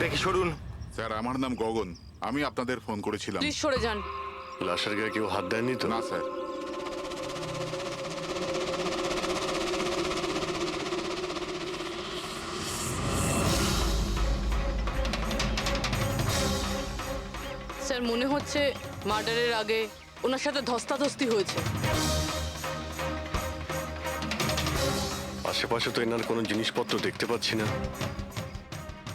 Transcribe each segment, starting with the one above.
থেকে সরুন। স্যার, আমার নাম গগন। আমি আপনাদের ফোন করেছিলাম। প্লিজ সরে যান। লাশের গায়ে কেউ হাত দেয়নি তো? না স্যার। স্যার মনে হচ্ছে মার্ডারের আগে ওনার সাথে ধস্তাধস্তি হয়েছে। আশেপাশে তো এনার কোনো জিনিসপত্র দেখতে পাচ্ছি না।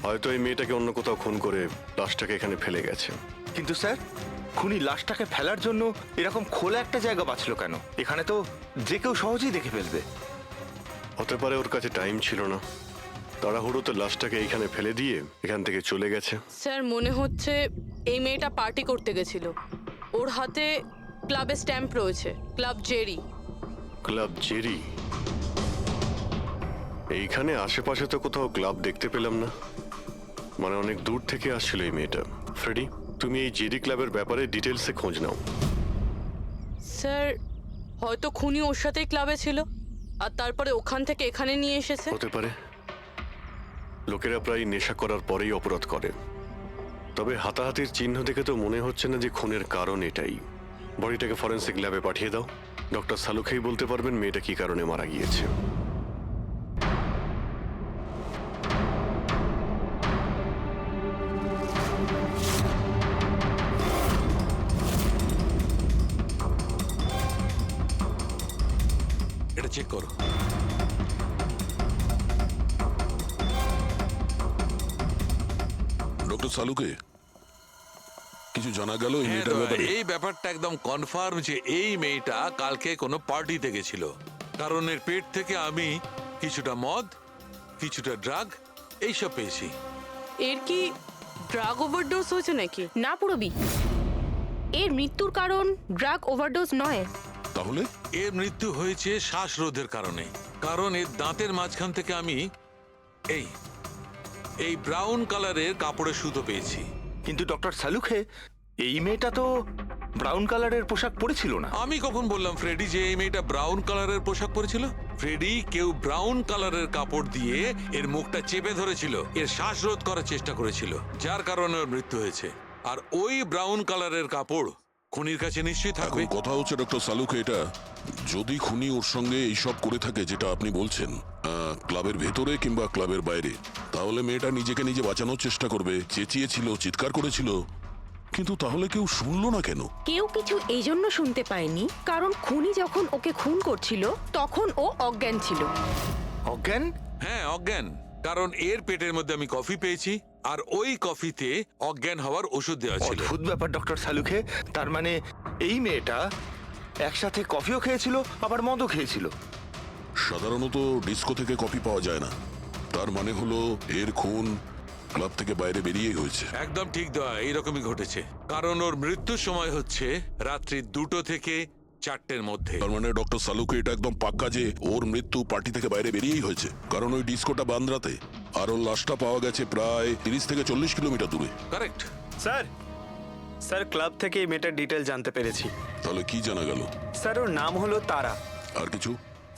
হয়তো এই মেয়েটাকে অন্য কোথাও খুন করে লাশটাকে এখানে ফেলে গেছে। কিন্তু স্যার, খুনি লাশটাকে ফেলার জন্য এরকম খোলা একটা জায়গা বাঁচলো কেন? এখানে তো যে কেউ সহজেই দেখে ফেলবে। হতে পারে ওর কাছে টাইম ছিল না, তাড়াহুড়োতে লাশটাকে এইখানে ফেলে দিয়ে এখান থেকে চলে গেছে। স্যার মনে হচ্ছে এই মেয়েটা পার্টি করতে গেছিল। ওর হাতে ক্লাবের স্ট্যাম্প রয়েছে, ক্লাব জেরি। Club Jerry? এইখানে আশেপাশে তো কোথাও ক্লাব দেখতে পেলাম না, মানে অনেক দূর থেকে আসছিল এই মেয়েটা। ফ্রেডি, তুমি এই জেরি ক্লাবের ব্যাপারে ডিটেলসে খোঁজ নাও। স্যার হয়তো খুনি ওর সাথেই ক্লাবে ছিল আর তারপরে ওখান থেকে এখানে নিয়ে এসেছে। হতে পারে। লোকেরা প্রায় নেশা করার পরেই অপরাধ করে, তবে হাতাহাতির চিহ্ন দেখে তো মনে হচ্ছে না যে খুনের কারণ এটাই। বডিটাকে ফরেন্সিক ল্যাবে পাঠিয়ে দাও। ডক্টর সালুখেই বলতে পারবেন মেয়েটা কি কারণে মারা গিয়েছে। এটা চেক করো। ডক্টর সালুকে কিছু জানা গেল এই মেয়েটার ব্যাপারে? এই ব্যাপারটা একদম কনফার্ম যে এই মেয়েটা কালকে কোনো পার্টিতে গেছিল, কারণ এর পেট থেকে আমি কিছুটা মদ, কিছুটা ড্রাগ এইসব পেয়েছি। এর কি ড্রাগ ওভারডোজ হয়েছে নাকি? না পুরবি, এর মৃত্যুর কারণ ড্রাগ ওভারডোজ নয়। তাহলে এর মৃত্যু হয়েছে শ্বাসরোধের কারণে, কারণ এর দাঁতের মাঝখান থেকে আমি এই ব্রাউন কালারের কাপড়ের সুতো পেয়েছি। কিন্তু ডক্টর সালুখে, এই মেয়েটা তো ব্রাউন কালারের পোশাক পরেছিল না। আমি কখন বললাম ফ্রেডি যে এই মেয়েটা ব্রাউন কালারের পোশাক পরেছিল? ফ্রেডি, কেউ ব্রাউন কালারের কাপড় দিয়ে এর মুখটা চেপে ধরেছিল, এর শ্বাসরোধ করার চেষ্টা করেছিল, যার কারণে ওর মৃত্যু হয়েছে। আর ওই ব্রাউন কালারের কাপড় খুনির কাছে নিশ্চয়ই থাকবে। এখন কথা হচ্ছে ডক্টর সালুকে, এটা যদি খুনি ওর সঙ্গে এইসব করে থাকে যেটা আপনি বলছেন, ক্লাবের ভেতরে কিংবা ক্লাবের বাইরে, তাহলে মেয়েটা নিজেকে নিজে বাঁচানোর চেষ্টা করবে, চেঁচিয়েছিল, চিৎকার করেছিল, কিন্তু তাহলে কেউ শুনলো না কেন? কেউ কিছু এই জন্য শুনতে পায়নি কারণ খুনি যখন ওকে খুন করছিল তখন ও অজ্ঞান ছিল। অজ্ঞান? হ্যাঁ, অজ্ঞান। কারণ এর পেটের মধ্যে আমি কফি পেয়েছি, আর ওই কফিতে অজ্ঞান হওয়ার ওষুধ দেওয়া ছিল। অদ্ভুত ব্যাপার ডক্টর সালুখে। তার মানে এই মেয়েটা একসাথে কফিও খেয়েছিল আবার মদও খেয়েছিল। সাধারণত ডিস্কো থেকে কপি পাওয়া যায় না, তার মানে হলো এর খুন ক্লাব থেকে বাইরে বেরিয়েই হয়েছে। একদম ঠিক দেওয়া, এইরকমই ঘটেছে। কারণ ওর মৃত্যুর সময় হচ্ছে রাত্রি 2টো থেকে 4টের মধ্যে। তার মানে ডক্টর সালুকে এটা একদম পাক্কা যে ওর মৃত্যু পার্টি থেকে বাইরে বেরিয়েই হয়েছে, কারণ ওই ডিস্কোটা বান্দ্রাতে, আর ওর লাশটা পাওয়া গেছে প্রায় 30 থেকে 40 কিলোমিটার দূরে। কারেক্ট। স্যার ক্লাব থেকে এই মেয়েটার ডিটেল জানতে পেরেছি। তাহলে কি জানা গেল? স্যার ওর নাম হলো তারা। আর কিছু?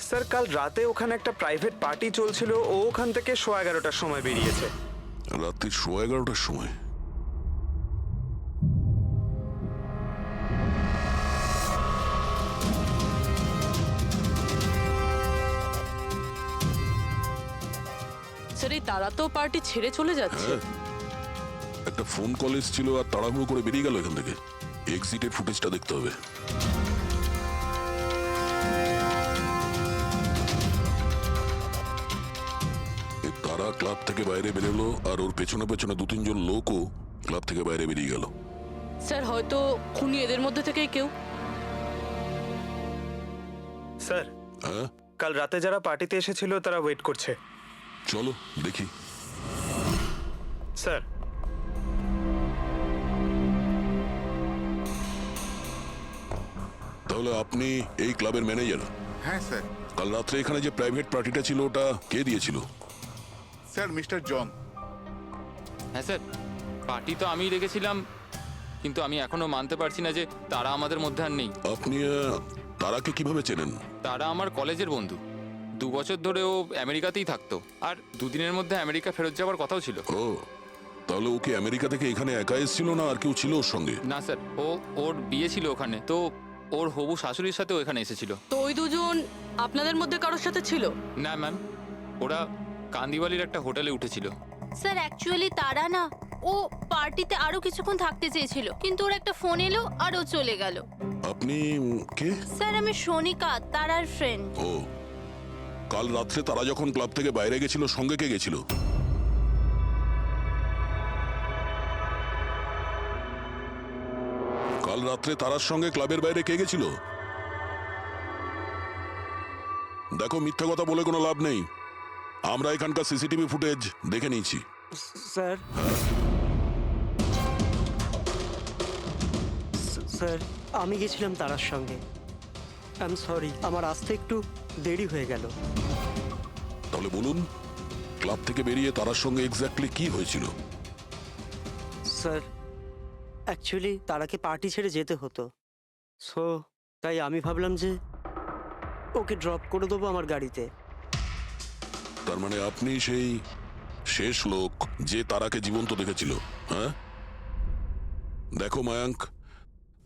স্যার কাল রাতে ওখানে একটা প্রাইভেট পার্টি চলছিল, ও ওখান থেকে 11:15টার সময় বেরিয়েছে। রাত্রি 11:15টার সময়? স্যার এই তারা তো পার্টি ছেড়ে চলে যাচ্ছে। হ্যাঁ, একটা ফোন কল এসেছিল আর তাড়াহুড়ো করে বেরিয়ে গেল এখান থেকে। এক্সিটের ফুটেজটা দেখতে হবে। তারা ক্লাব থেকে বাইরে বেরোলো আর ওর পেছনে পেছনে 2-3 জন লোকও ক্লাব থেকে বাইরে বেরিয়ে গেল। স্যার হয়তো খুনি এদের মধ্যে থেকেই কেউ। স্যার হ্যাঁ, কাল রাতে যারা পার্টিতে এসেছিল তারা ওয়েট করছে। চলো দেখি। স্যার তাহলে আপনি এই ক্লাবের ম্যানেজার? হ্যাঁ স্যার। কাল রাত্রে এখানে যে প্রাইভেট পার্টিটা ছিল ওটা কে দিয়েছিল? Sir, mister John. হ্যাঁ স্যার, পার্টি তো আমিই রেখেছিলাম, কিন্তু আমি এখনো মানতে পারছি না যে তারা আমাদের মধ্যে আর নেই। আপনি তারাকে কিভাবে চেনেন? তারা আমার কলেজের বন্ধু। 2 বছর ধরে ও আমেরিকাতেই থাকতো, আর 2 দিনের মধ্যে আমেরিকা ফেরত যাওয়ার কথাও ছিল। ও, তাহলে ওকে আমেরিকা থেকে এখানে একা এসেছিল না আর কেউ ছিল ওর সঙ্গে? না স্যার, ওর বিয়ে ছিল ওখানে, তো ওর হবু শাশুড়ির সাথেও এখানে এসেছিল। তো ওই দুজন আপনাদের মধ্যে কারোর সাথে ছিল? না ম্যাম, ওরা কান্দিওয়ালির একটা হোটেলে উঠেছিল। স্যার অ্যাকচুয়ালি তারা না, ও পার্টিতে আরো কিছুক্ষণ থাকতে চেয়েছিল, কিন্তু ওর একটা ফোন এলো আর ও চলে গেল। আপনি কে? স্যার আমি সোনিকা, তারার ফ্রেন্ড। ও, কাল রাত্রে তারা যখন ক্লাব থেকে বাইরে গেছিল সঙ্গে কে গেছিল? কাল রাত্রে তারার সঙ্গে ক্লাবের বাইরে কে গেছিল? দেখো, মিথ্যা কথা বলে কোনো লাভ নেই। আমরা এখানকার সিসিটিভি ফুটেজ দেখে নিয়েছি। স্যার, স্যার আমি গেছিলাম তারার সঙ্গে। আই এম সরি, আমার আসতে একটু দেরি হয়ে গেল। তাহলে বলুন, ক্লাব থেকে বেরিয়ে তারার সঙ্গে এক্স্যাক্টলি কি হয়েছিল? স্যার অ্যাকচুয়ালি তারাকে পার্টি ছেড়ে যেতে হতো, সো তাই আমি ভাবলাম যে ওকে ড্রপ করে দেবো আমার গাড়িতে। তার মানে আপনি সেই শেষ লোক যে তারাকে জীবন্ত দেখেছিল, হ্যাঁ? দেখো মায়াঙ্ক,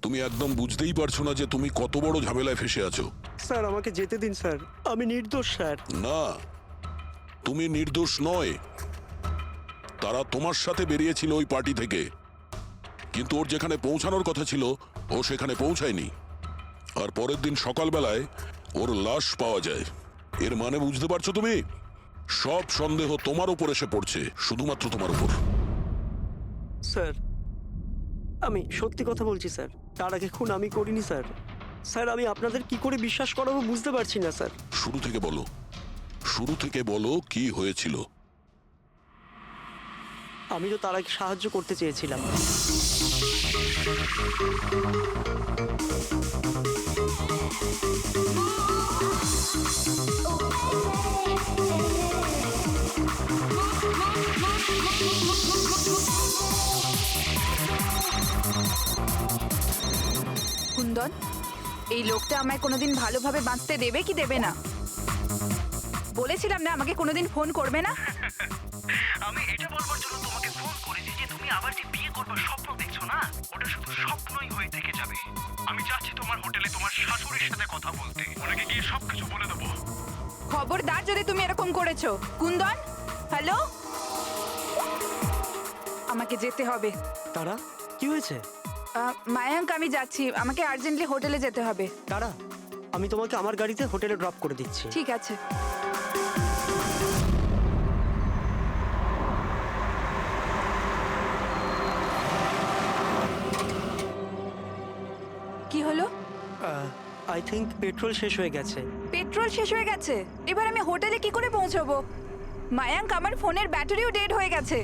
তুমি একদম বুঝতেই পারছো না যে তুমি কত বড় ঝামেলায় ফেসে আছো। স্যার আমাকে যেতে দিন স্যার, আমি নির্দোষ স্যার। না, তুমি নির্দোষ নয়। তারা তোমার সাথে বেরিয়েছিল ওই পার্টি থেকে, কিন্তু ওর যেখানে পৌঁছানোর কথা ছিল ও সেখানে পৌঁছায়নি। আর পরের দিন সকালবেলায় ওর লাশ পাওয়া যায়। এর মানে বুঝতে পারছো তুমি? সব সন্দেহ তোমার উপর এসে পড়ছে, শুধুমাত্র তোমার উপর। স্যার আমি সত্যি কথা বলছি স্যার, তার আগে খুন আমি করিনি স্যার। স্যার আমি আপনাদের কি করে বিশ্বাস করাবো বুঝতে পারছি না স্যার। শুরু থেকে বলো, শুরু থেকে বলো কি হয়েছিল। আমি তো তারাকে সাহায্য করতে চেয়েছিলাম। কুন্দন, এই লোকটা আমায় কোনোদিন ভালোভাবে বাঁচতে দেবে কি দেবে না? বলেছিলাম না আমাকে কোনোদিন ফোন করবে না। আমি এটা বলবার জন্য তোমাকে ফোন করেছি যে তুমি আবার যে বিয়ে করবার স্বপ্ন দেখছো না, ওটা শুধু স্বপ্নই হয়ে থেকে যাবে। আমি যাচ্ছি তোমার হোটেলে তোমার শাশুড়ির সাথে কথা বলতে, ওনাকে গিয়ে সবকিছু বলে দেবো। খবরদার যদি তুমি এরকম করেছো। কুন্দন, হ্যালো, আমাকে যেতে হবে। তারা কি হয়েছে? মায়াঙ্ক আমি যাচ্ছি, আমাকে আর্জেন্টলি হোটেলে যেতে হবে। তারা, আমি তোমাকে আমার গাড়িতে হোটেলে ড্রপ করে দিচ্ছি। ঠিক আছে। কি হলো? আই থিঙ্ক পেট্রোল শেষ হয়ে গেছে। পেট্রোল শেষ হয়ে গেছে? এবার আমি হোটেলে কি করে পৌঁছবো? মায়াঙ্ক আমার ফোনের ব্যাটারিও ডেড হয়ে গেছে।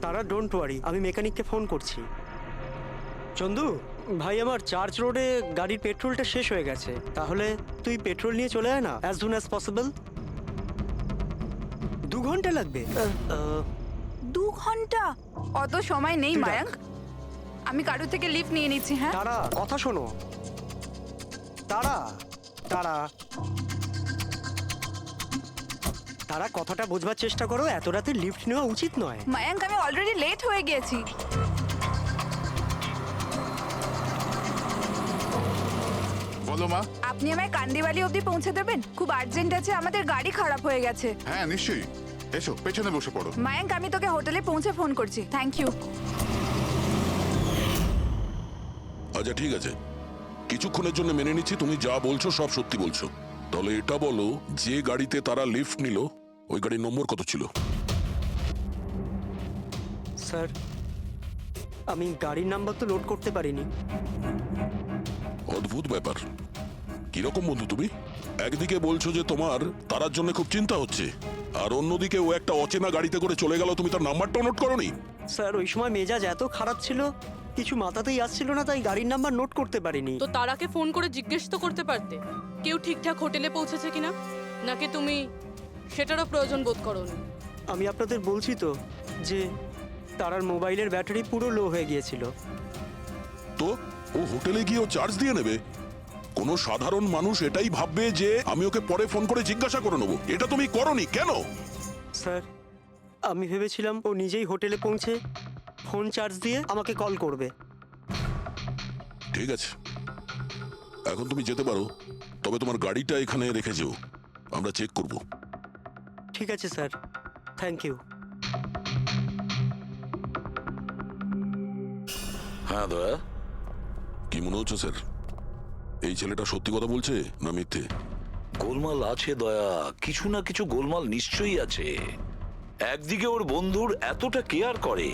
তারা ডোন্ট ওয়ারি, আমি মেকানিককে ফোন করছি। চন্দু ভাই, আমার চার্চ রোডে গাড়ির পেট্রোলটা শেষ হয়ে গেছে, তাহলে তুই পেট্রোল নিয়ে চলে আয় না অ্যাজ সুন অ্যাজ পসিবল। 2 ঘন্টা লাগবে। 2 ঘন্টা? অত সময় নেই মায়াঙ্ক, আমি কারো থেকে লিফট নিয়ে নিচ্ছি। হ্যাঁ তারা, কথা শোনো। তারা তারা তারা কথাটা বোঝবার চেষ্টা করো, এত রাতে লিফট নেওয়া উচিত নয়। মায়াঙ্ক আমি অলরেডি লেট হয়ে গেছি। বলো মা। আপনি আমায় কান্দিওয়ালি অবধি পৌঁছে দেবেন? খুব আর্জেন্ট আছে, আমাদের গাড়ি খারাপ হয়ে গেছে। হ্যাঁ নিশ্চয়ই, এসো পেছনে বসে পড়ো। মায়াঙ্ক আমি তোকে হোটেলে পৌঁছে ফোন করছি। Thank you. আচ্ছা ঠিক আছে, কিছুক্ষণের জন্য মেনে নিচ্ছি তুমি যা বলছো সব সত্যি বলছো। তাহলে এটা বলো, যে গাড়িতে তারা লিফট নিল ওই গাড়ির নম্বর কত ছিল? স্যার আমি গাড়ির নাম্বার তো লোড করতে পারিনি। অদ্ভুত ব্যাপার। কিরকম বন্ধু তুমি? একদিকে বলছো যে তোমার তারার জন্য খুব চিন্তা হচ্ছে, আর অন্যদিকে ও একটা অচেনা গাড়িতে করে চলে গেল, তুমি তার নাম্বারটাও নোট করোনি? স্যার ওই সময় মেজাজ এত খারাপ ছিল, কিছু মাথাতেই আসছিল না, তাই গাড়ির নাম্বার নোট করতে পারিনি। তো তারাকে ফোন করে জিজ্ঞেস তো করতে পারতে কেউ ঠিকঠাক হোটেলে পৌঁছেছে কিনা, নাকি তুমি সেটারও প্রয়োজন বোধ করোনি? আমি আপনাদের বলছি তো যে তারার মোবাইলের ব্যাটারি পুরো লো হয়ে গিয়েছিল। তো ও হোটেলে গিয়ে ও চার্জ দিয়ে নেবে? কোনো সাধারণ মানুষ এটাই ভাববে যে আমি ওকে পরে ফোন করে জিজ্ঞাসা করে নেবো। এটা তুমি করোনি কেন? স্যার আমি ভেবেছিলাম ও নিজেই হোটেলে পৌঁছে ফোন চার্জ দিয়ে আমাকে কল করবে। ঠিক আছে, এখন তুমি যেতে পারো, তবে তোমার গাড়িটা এখানে রেখে যেও, আমরা চেক করব। ঠিক আছে স্যার, থ্যাংক ইউ। হ্যাঁ দয়া, কি মনে হচ্ছে স্যার? এই ছেলেটা সত্যি কথা বলছে না মিথ্যে? গোলমাল আছে দয়া, কিছু না কিছু গোলমাল নিশ্চয়ই আছে। একদিকে ওর বন্ধুর এতটা কেয়ার করে,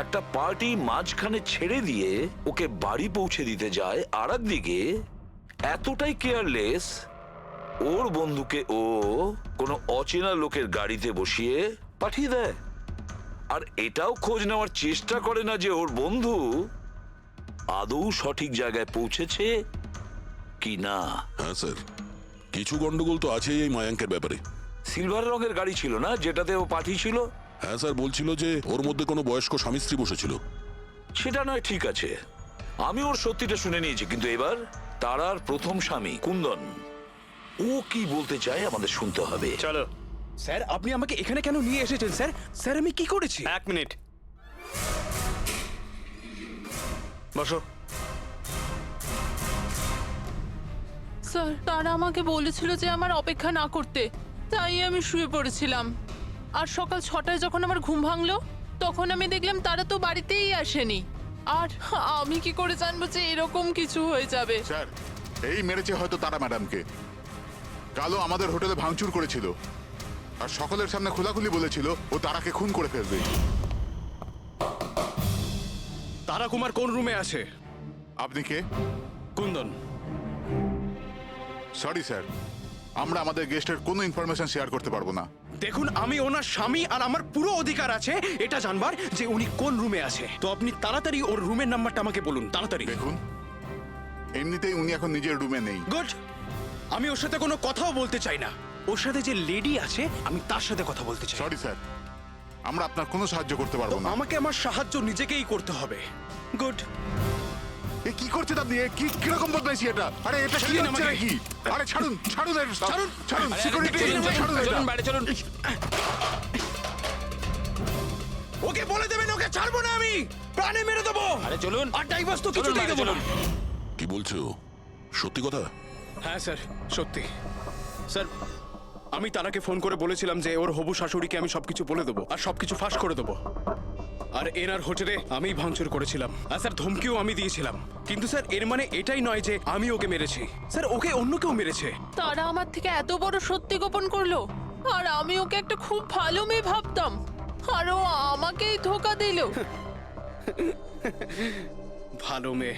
একটা পার্টি মাঝখানে ছেড়ে দিয়ে ওকে বাড়ি পৌঁছে দিতে যায়, আর একদিকে এতটাই কেয়ারলেস ওর বন্ধুকে ও কোনো অচেনা লোকের গাড়িতে বসিয়ে পাঠিয়ে দেয়। আর এটাও খোঁজ নেওয়ার চেষ্টা করে না যে ওর বন্ধু আদৌ সঠিক জায়গায় পৌঁছেছে কি না। হ্যাঁ স্যার, কিছু গন্ডগোল তো আছেই এই মায়াঙ্কের ব্যাপারে। সিলভার রঙের গাড়ি ছিল না যেটাতে ও পাঠিয়েছিল? হ্যাঁ স্যার, বলছিল যে ওর মধ্যে কোনো বয়স্ক স্বামী স্ত্রী বসেছিল। সেটা নয়, ঠিক আছে, আমি ওর সত্যিটা শুনে নিয়েছি, কিন্তু এবার তারার প্রথম স্বামী কুন্দন, ও কি বলতে চায় আমাদের শুনতে হবে। চলো। স্যার, আপনি আমাকে এখানে কেন নিয়ে এসেছেন স্যার? স্যার, আমি কি করেছি? 1 মিনিট বসো। স্যার, তারা আমাকে বলেছিল যে আমার অপেক্ষা না করতে, তাই আমি শুয়ে পড়েছিলাম। আর সকাল 6টায় যখন আমার ঘুম ভাঙলো, তখন আমি দেখলাম তারা তো বাড়িতেই আসেনি। আর আমি কি করে জানবো যে এরকম কিছু হয়ে যাবে? স্যার, এই মেরেছে হয়তো তারা ম্যাডামকে। কালো আমাদের হোটেলে ভাঙচুর করেছিল আর সকলের সামনে খোলাখুলি বলেছিল ও তারাকে খুন করে ফেলবে। তারা কুমার কোন রুমে আছে? আপনি কে? কুন্দন। সরি স্যার, আমরা আমাদের গেস্টের কোনো ইনফরমেশন শেয়ার করতে পারবো না। দেখুন, আমি ওনার স্বামী আর আমার পুরো অধিকার আছে এটা জানবার যে উনি কোন রুমে আছে। তো আপনি তাড়াতাড়ি ওর রুমের নাম্বারটা আমাকে বলুন, তাড়াতাড়ি। দেখুন, এমনিতেই উনি এখন নিজের রুমে নেই। গুড, আমি ওর সাথে কোনো কথাও বলতে চাই না। ওর সাথে যে লেডি আছে আমি তার সাথে কথা বলতে চাই। সরি স্যার, আমরা আপনার কোনো সাহায্য করতে তো পারবো না। আমাকে আমার সাহায্য নিজেকেই করতে হবে। গুড। এ কি করছেন আপনি? এ কি কিরকম বদমাইশি এটা? আরে এটা কি হচ্ছে নাকি? আরে ছাড়ুন, ছাড়ুন এর সব। ছাড়ুন, ছাড়ুন, সিকিউরিটি ছাড়ুন এটা। চলুন বাইরে চলুন। ওকে বলে দেবেন ওকে ছাড়বো না, আমি প্রাণে মেরে দেবো। আরে চলুন। আর ডাইভার্স তো চলুন কিছুতেই বাইরে দেবো না। চলুন। কি বলছো? সত্যি কথা? হ্যাঁ স্যার, সত্যি। স্যার, আমি তারাকে ফোন করে বলেছিলাম যে ওর হবু শাশুড়িকে আমি সবকিছু বলে দেবো আর সবকিছু ফাঁস করে দেবো। আর এনার হোটেলে আমি ভাঙচুর করেছিলাম, আর স্যার ধমকিও আমি দিয়েছিলাম। কিন্তু স্যার, এর মানে এটাই নয় যে আমি ওকে মেরেছি। স্যার, ওকে অন্য কেউ মেরেছে। তারা আমার থেকে এত বড় সত্যি গোপন করলো, আর আমি ওকে একটা খুব ভালো মেয়ে ভাবতাম, আর ও আমাকেই ধোকা দিল। ভালো মেয়ে?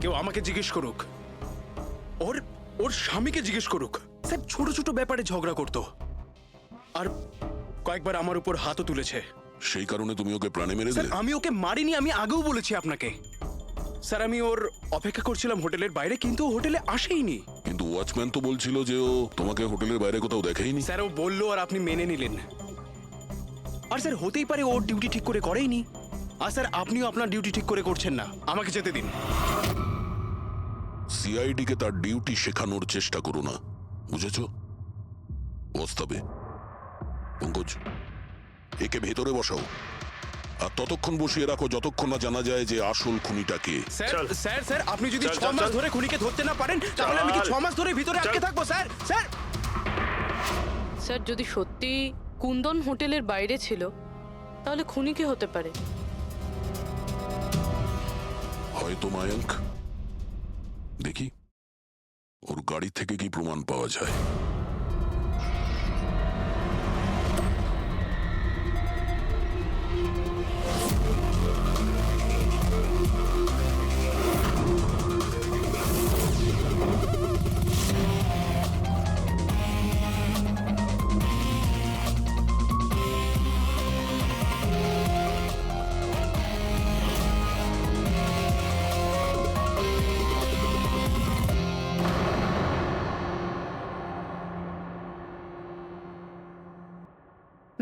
কেউ আমাকে জিজ্ঞেস করুক, ওর ওর স্বামীকে জিজ্ঞেস করুক। স্যার, ছোট ছোট ব্যাপারে ঝগড়া করতো, আর কয়েকবার আমার উপর হাতও তুলেছে। সেই কারণে তুমি ওকে প্রাণে মেরে স্যার, দিলে? আমি ওকে মারিনি, আমি আগেও বলেছি আপনাকে। স্যার, আমি ওর অপেক্ষা করছিলাম হোটেলের বাইরে, কিন্তু ও হোটেলে আসেইনি। কিন্তু ওয়াচম্যান তো বলছিল যে ও তোমাকে হোটেলের বাইরে কোথাও দেখেইনি। স্যার, ও বললো আর আপনি মেনে নিলেন। আর স্যার, হতেই পারে ওর ডিউটি ঠিক করে করেইনি। আর স্যার, আপনিও আপনার ডিউটি ঠিক করে করছেন না। আমাকে যেতে দিন। সিআইডি কে তার ডিউটি শেখানোর চেষ্টা করো না, বুঝেছো? বস্তাবে। পঙ্কজ, একে ভেতরে বসাও আর ততক্ষণ বসিয়ে রাখো যতক্ষণ না জানা যায় যে আসল খুনিটা কে। স্যার, স্যার, স্যার, আপনি যদি 6 মাস ধরে খুনিকে ধরতে না পারেন, তাহলে আমি কি 6 মাস ধরে ভিতরে আটকে থাকবো? Sir, sir. স্যার, যদি সত্যি কুন্দন হোটেলের বাইরে ছিল, তাহলে খুনি কে হতে পারে? হয়তো মায়াঙ্ক। দেখি ওর গাড়ি থেকে কি প্রমাণ পাওয়া যায়।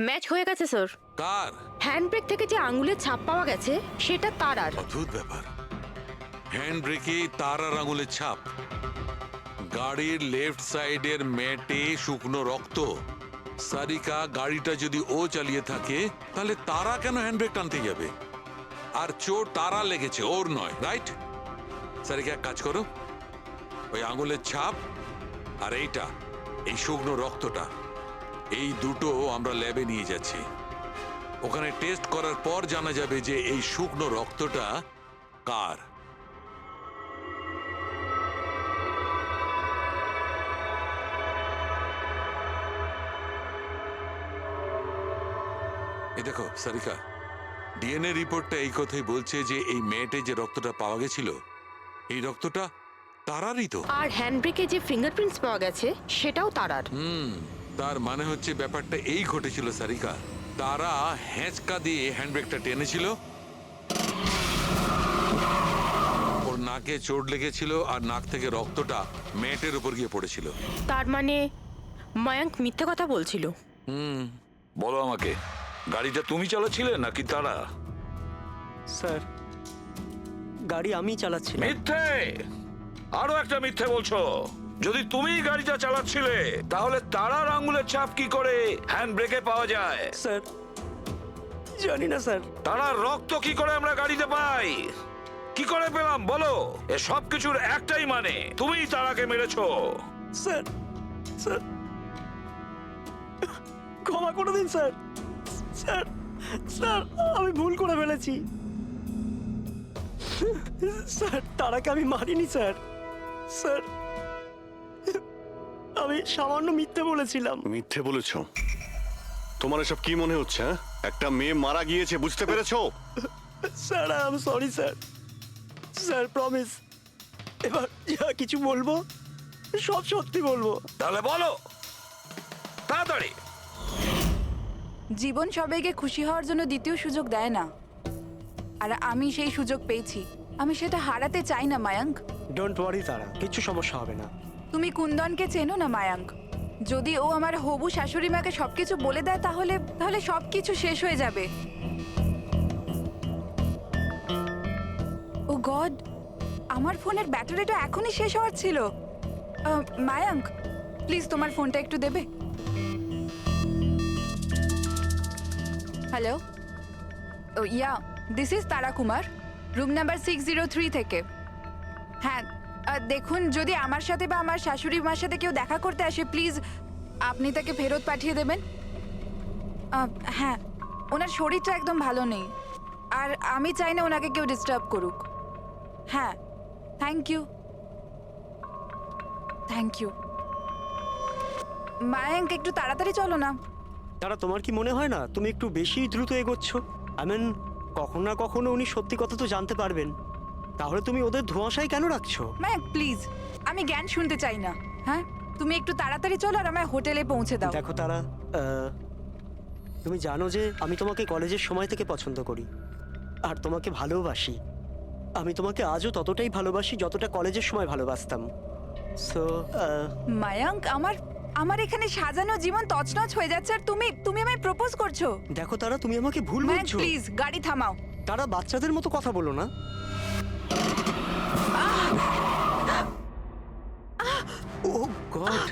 ম্যাচ হয়ে গেছে স্যার। কার? হ্যান্ডব্রেক থেকে যে আঙুলের ছাপ পাওয়া গেছে সেটা তারার। অদ্ভুত ব্যাপার, হ্যান্ড ব্রেকে তার আর আঙুলের ছাপ। গাড়ির লেফট সাইডের ম্যাটে শুকনো রক্ত, সারিকা গাড়িটা যদি ও চালিয়ে থাকে তাহলে তারা কেন হ্যান্ডব্রেক টানতে যাবে? আর চোট তারা লেগেছে, ওর নয়, রাইট? সারিকা এক কাজ করো, ওই আঙুলের ছাপ আর এইটা, এই শুকনো রক্তটা, এই দুটো আমরা ল্যাবে নিয়ে যাচ্ছি। ওখানে টেস্ট করার পর জানা যাবে যে এই শুকনো রক্তটা কার। এই দেখো সারিকা, ডিএনএ রিপোর্টটা এই কথাই বলছে যে এই মেয়েটে যে রক্তটা পাওয়া গেছিল, এই রক্তটা তারারই তো। আর হ্যান্ডব্রেকে যে ফিঙ্গারপ্রিন্টস পাওয়া গেছে সেটাও তারার। তার মানে হচ্ছে ব্যাপারটা এই ঘটেছিল সারিকা, তারা হ্যাঁচকা দিয়ে হ্যান্ডব্রেকটা টেনেছিল, ওর নাকে চোট লেগেছিল আর নাক থেকে রক্তটা মেয়েটের উপর গিয়ে পড়েছিল। তার মানে মায়াঙ্ক মিথ্যে কথা বলছিল। বলো আমাকে, গাড়িটা তুমি চালাচ্ছিলে নাকি তারা? স্যার, গাড়ি আমি চালাচ্ছি। মিথ্যে, আরো একটা মিথ্যে বলছো। যদি তুমি গাড়িটা চালাচ্ছিলে তাহলে তারার আঙ্গুলের ছাপ কি করে হ্যান্ড ব্রেকে পাওয়া যায়? স্যার, জানি না স্যার। তারার রক্ত কি করে আমরা গাড়িতে পাই? কি করে পেলাম বলো? এ সব কিছুর একটাই মানে, তুমিই তারাকে মেরেছো। স্যার, স্যার, ক্ষমা করে দিন স্যার। স্যার, স্যার, আমি ভুল করে ফেলেছি। স্যার, তারাকে আমি মারিনি স্যার। স্যার, আমি সামান্য মিথ্যে বলেছিলাম। মিথ্যে বলেছো? তোমার এসব কি মনে হচ্ছে? হ্যাঁ, একটা মেয়ে মারা গিয়েছে, বুঝতে পেরেছো? Sir, I am sorry sir. Sir, promise, এবার যা কিছু বলবো সব সত্যি বলবো। তাহলে বলো তাড়াতাড়ি। জীবন সবাইকে খুশি হওয়ার জন্য দ্বিতীয় সুযোগ দেয় না, আর আমি সেই সুযোগ পেয়েছি। আমি সেটা হারাতে চাই না মায়াঙ্ক। ডোন্ট ওয়ারি তারা, কিছু সমস্যা হবে না। তুমি কুন্দনকে চেনো না মায়াঙ্ক? যদি ও আমার হবু শাশুড়ি মাকে সবকিছু বলে দেয় তাহলে তাহলে সবকিছু শেষ হয়ে যাবে। ও গড, আমার ফোনের ব্যাটারিটা এখনই শেষ হওয়ার ছিল। মায়াঙ্ক, প্লিজ তোমার ফোনটা একটু দেবে? Hello, yeah, this is Tara Kumar, room number 603 থেকে। হ্যাঁ, দেখুন, যদি আমার সাথে বা আমার শাশুড়ি মার সাথে কেউ দেখা করতে আসে, প্লিজ আপনি তাকে ফেরত পাঠিয়ে দেবেন। হ্যাঁ, ওনার শরীরটা একদম ভালো নেই, আর আমি চাই না ওনাকে কেউ ডিস্টার্ব করুক। হ্যাঁ, thank you, thank you. Mayank, একটু তাড়াতাড়ি চলো না। তারা, তোমার কি মনে হয় না তুমি একটু বেশি দ্রুত এগোচ্ছ? আই মিন, কখনো না কখনো উনি সত্যি কথা তো জানতে পারবেন, তাহলে তুমি ওদের ধোঁয়াশায় কেন রাখছো? মায়াঙ্ক প্লিজ, আমি জ্ঞান শুনতে চাই না। হ্যাঁ, তুমি একটু তাড়াতাড়ি চলো আর আমায় হোটেলে পৌঁছে দাও। দেখো তারা, তুমি জানো যে আমি তোমাকে কলেজের সময় থেকে পছন্দ করি আর তোমাকে ভালোবাসি। আমি তোমাকে আজও ততটাই ভালোবাসি যতটা কলেজের সময় ভালোবাসতাম। সো মায়াঙ্ক, আমার এখানে সাজানো জীবন তছনছ হয়ে যাচ্ছে আর তুমি আমায় প্রপোজ করছো। দেখো তারা, তুমি আমাকে ভুল মায়াঙ্ক বুঝছো। প্লিজ গাড়ি থামাও। তারা, বাচ্চাদের মতো কথা বলো না। ও গড,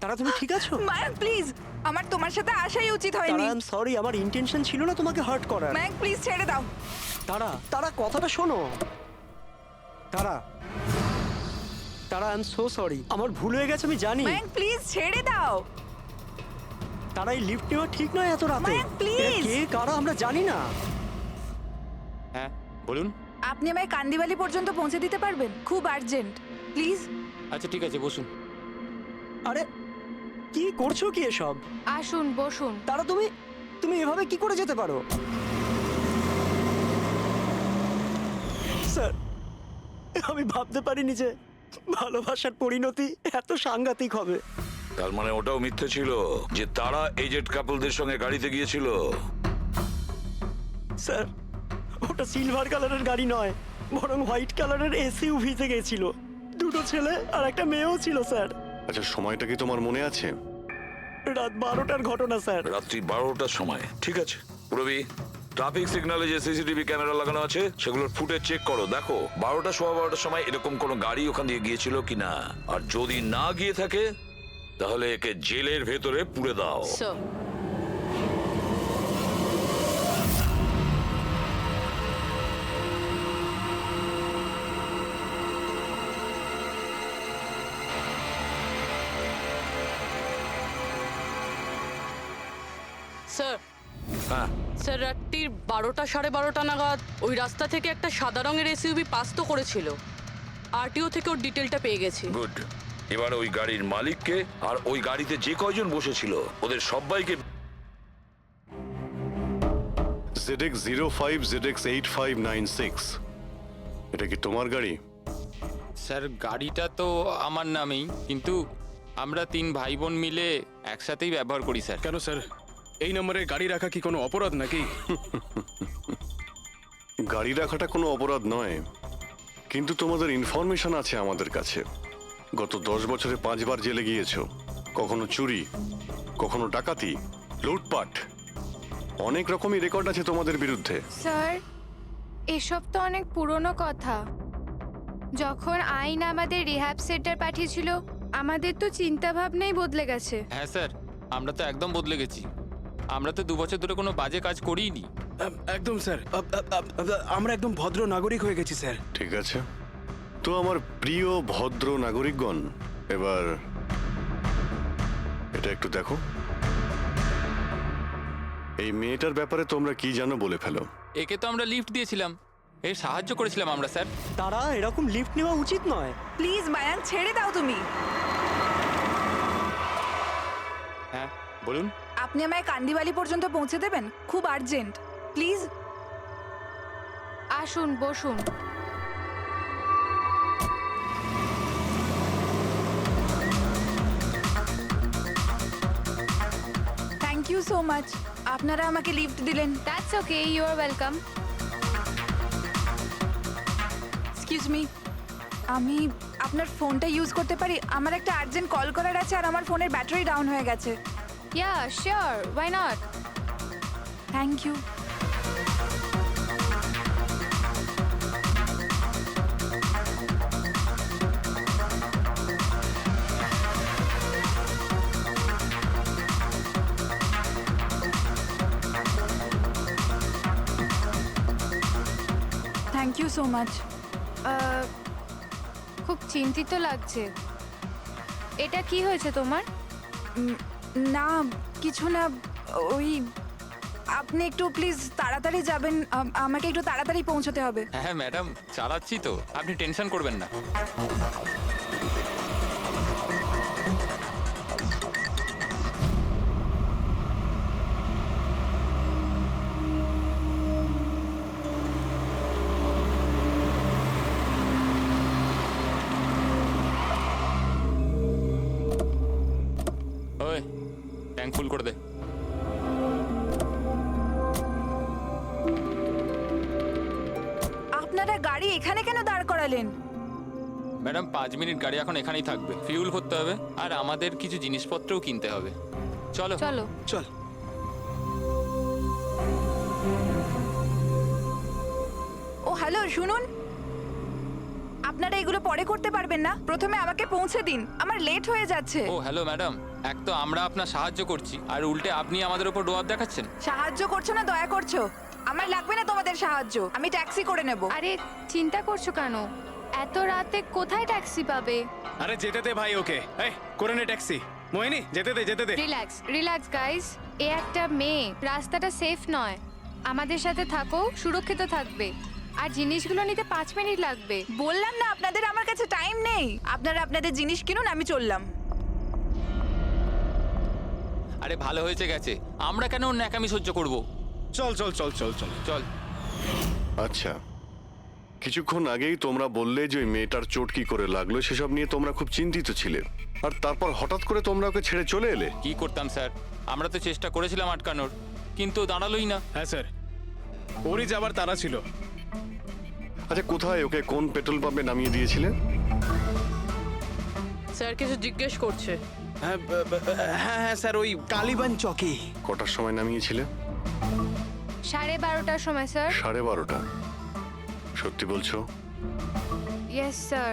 তারা তুমি ঠিক আছো? মায়াঙ্ক প্লিজ, আমার তোমার সাথে আসাই উচিত তারা, হয়নি। আই এম সরি, আমার ইন্টেনশন ছিল না তোমাকে হার্ট করার। মায়াঙ্ক প্লিজ ছেড়ে দাও। তারা, তারা কথাটা শোনো। তারা, তারা, আই এম সো সরি, আমার ভুল হয়ে গেছে, আমি জানি। মায়াঙ্ক প্লিজ ছেড়ে দাও। তারা, এই লিফট নেওয়া ঠিক নয় এত রাতে। মায়াঙ্ক, please! এরা কে কারা আমরা জানি না। হ্যাঁ বলুন। আপনি আমায় কান্দিবালি পর্যন্ত পৌঁছে দিতে পারবেন? খুব আর্জেন্ট, প্লিজ। আচ্ছা ঠিক আছে, বসুন। আরে কি করছো কি এসব? আসুন বসুন। তারা, তুমি এভাবে কি করে যেতে পারো? স্যার, আমি ভাবতে পারিনি যে ভালোবাসার পরিণতি এত সাংঘাতিক হবে। তার মানে ওটাও মিথ্যে ছিল যে তারা এজেড কাপলদের সঙ্গে গাড়িতে গিয়েছিল? স্যার, ওটা সিলভার কালারের গাড়ি নয়, বরং হোয়াইট কালারের এসইউভিতে গেছিল। দুটো ছেলে আর একটা মেয়েও ছিল স্যার। আচ্ছা, সময়টা কি তোমার মনে আছে? রাত 12টার ঘটনা স্যার। রাত্রি 12টার সময়, ঠিক আছে। রবি, ট্রাফিক সিগন্যালে যে সিসিটিভি ক্যামেরা লাগানো আছে সেগুলোর ফুটেজ চেক করো, দেখো 12টা সোয়া 12টার সময় এরকম কোনো গাড়ি ওখান দিয়ে গিয়েছিল কিনা। আর যদি না গিয়ে থাকে তাহলে একে জেলের ভেতরে পুরে দাও। স্যার স্যার হ্যাঁ, স্যার রাত্রির 12টা 12:30 নাগাদ ওই রাস্তা থেকে একটা সাদা রঙের এসইউভি পাস তো করেছিল। আরটিও থেকে ওর ডিটেলটা পেয়ে গেছি। গুড। এবার ওই গাড়ির মালিককে আর ওই গাড়িতে যে কয়জন বসেছিল ওদের সবাইকে ZX05 ZX8596, এটা কি তোমার গাড়ি? স্যার গাড়িটা তো আমার নামেই, কিন্তু আমরা 3 ভাই বোন মিলে একসাথেই ব্যবহার করি স্যার। কেন স্যার, এই নম্বরে গাড়ি রাখা কি কোনো অপরাধ নাকি? গাড়ি রাখাটা কোনো অপরাধ নয়, কিন্তু তোমাদের ইনফরমেশন আছে আমাদের কাছে। গত 10 বছরে 5 বার জেলে গিয়েছো। কখনো চুরি, কখনো ডাকাতি, লুটপাট, অনেক রকমই রেকর্ড আছে তোমাদের বিরুদ্ধে। স্যার এসব তো অনেক পুরনো কথা। যখন আইন আমাদের রিহ্যাব সেন্টার পাঠিয়েছিল আমাদের তো চিন্তা ভাবনাই বদলে গেছে। হ্যাঁ স্যার, আমরা তো একদম বদলে গেছি। আমরা তো 2 বছর ধরে কোনো বাজে কাজ করিনি। একদম স্যার, আমরা একদম ভদ্র নাগরিক হয়ে গেছি স্যার। ঠিক আছে, তো আমার প্রিয় ভদ্র নাগরিকগণ, এবার এটা একটু দেখো। এই মেয়েটার ব্যাপারে তোমরা কি জানো বলে ফেলো। একে তো আমরা লিফট দিয়েছিলাম, এর সাহায্য করেছিলাম আমরা স্যার। তারা এরকম লিফট নেওয়া উচিত নয়। প্লিজ মায়াঙ্ক ছেড়ে দাও তুমি। হ্যাঁ বলুন। আপনি আমায় কান্দিবালি পর্যন্ত পৌঁছে দেবেন? খুব আর্জেন্ট, প্লিজ। আসুন বসুন। Thank you so much. আপনারা আমাকে লিফট দিলেন। That's okay, you are welcome. Excuse me, আমি আপনার ফোনটা ইউজ করতে পারি? আমার একটা আর্জেন্ট কল করার আছে আর আমার ফোনের ব্যাটারি ডাউন হয়ে গেছে। Yeah sure, why not. Thank you. Thank you so much. খুব চিন্তিত লাগছে। এটা কি হয়েছে তোমার? না কিছু না, ওই আপনি একটু প্লিজ তাড়াতাড়ি যাবেন, আমাকে একটু তাড়াতাড়ি পৌঁছতে হবে। হ্যাঁ ম্যাডাম, চালাচ্ছি তো, আপনি টেনশন করবেন না। ওই ট্যাঙ্ক ফুল করে দে। আপনারা গাড়ি এখানে কেন দাঁড় করালেন? ম্যাডাম 5 মিনিট গাড়ি এখন এখানেই থাকবে, ফিউল করতে হবে আর আমাদের কিছু জিনিসপত্রও কিনতে হবে। চলো চলো চল। ও হ্যালো, শুনুন, আপনারা এগুলো পরে করতে পারবেন না? প্রথমে আমাকে পৌঁছে দিন, আমার লেট হয়ে যাচ্ছে। ও হ্যালো ম্যাডাম, এক তো আমরা আপনার সাহায্য করছি আর উল্টে আপনি আমাদের উপর ডোয়াব দেখাচ্ছেন। সাহায্য করছো না দয়া করছো? আমার লাগবে না তোমাদের সাহায্য, আমি ট্যাক্সি করে নেব। আরে চিন্তা করছো কেন? এত রাতে কোথায় ট্যাক্সি পাবে? আরে যেতে দে ভাই ওকে, এই করে নে ট্যাক্সি। মোহিনী যেতে দে, যেতে দে। রিল্যাক্স রিল্যাক্স গাইস, এ একটা মেয়ে, রাস্তাটা সেফ নয়। আমাদের সাথে থাকো, সুরক্ষিত থাকবে। আর জিনিসগুলো নিতে 5 মিনিট লাগবে। বললাম না আপনাদের আমার কাছে টাইম নেই। আপনারা আপনাদের জিনিস কিনুন, আমি চললাম। আরে ভালো হয়েছে গেছে, আমরা কেন ওর ন্যাকামি সহ্য করব? চল চল চল চল চল চল। আচ্ছা, কিছুক্ষণ আগেই তোমরা বললে যে ওই মেয়েটার চোট কি করে লাগলো সেসব নিয়ে তোমরা খুব চিন্তিত ছিলে, আর তারপর হঠাৎ করে তোমরা ওকে ছেড়ে চলে এলে। কি করতাম স্যার, আমরা তো চেষ্টা করেছিলাম আটকানোর, কিন্তু দাঁড়ালোই না। হ্যাঁ স্যার, ওরই যাবার তারা ছিল। আচ্ছা, কোথায় ওকে কোন পেট্রোল পাম্পে নামিয়ে দিয়েছিলে? স্যার কিছু জিজ্ঞেস করছে। হ্যাঁ হ্যাঁ হ্যাঁ স্যার, ওই কালীবান চকে। কটার সময় নামিয়েছিলে? 12:30টার সময় স্যার। 12:30? সত্যি বলছো? Yes sir.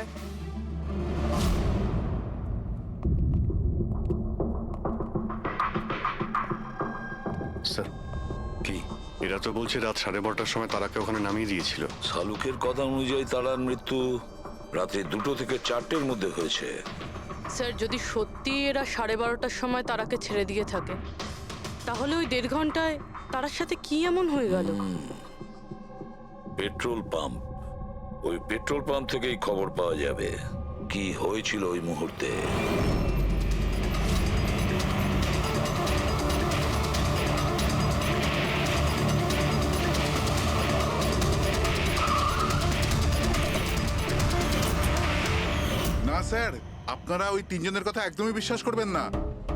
এরা তো বলছে রাত 12:30টার সময় তারাকে ওখানে নামিয়ে দিয়েছিল। শালুকের কথা অনুযায়ী তারার মৃত্যু রাতে 2টো থেকে 4টের মধ্যে হয়েছে। স্যার যদি সত্যি এরা 12:30টার সময় তারাকে ছেড়ে দিয়ে থাকে, তাহলে ওই 1.5 ঘন্টায় তারার সাথে কি এমন হয়ে গেল? পেট্রোল পাম্প, ওই পেট্রোল পাম্প থেকেই খবর পাওয়া যাবে কি হয়েছিল ওই মুহূর্তে। না স্যার, আপনারা ওই 3 জনের কথা একদমই বিশ্বাস করবেন না।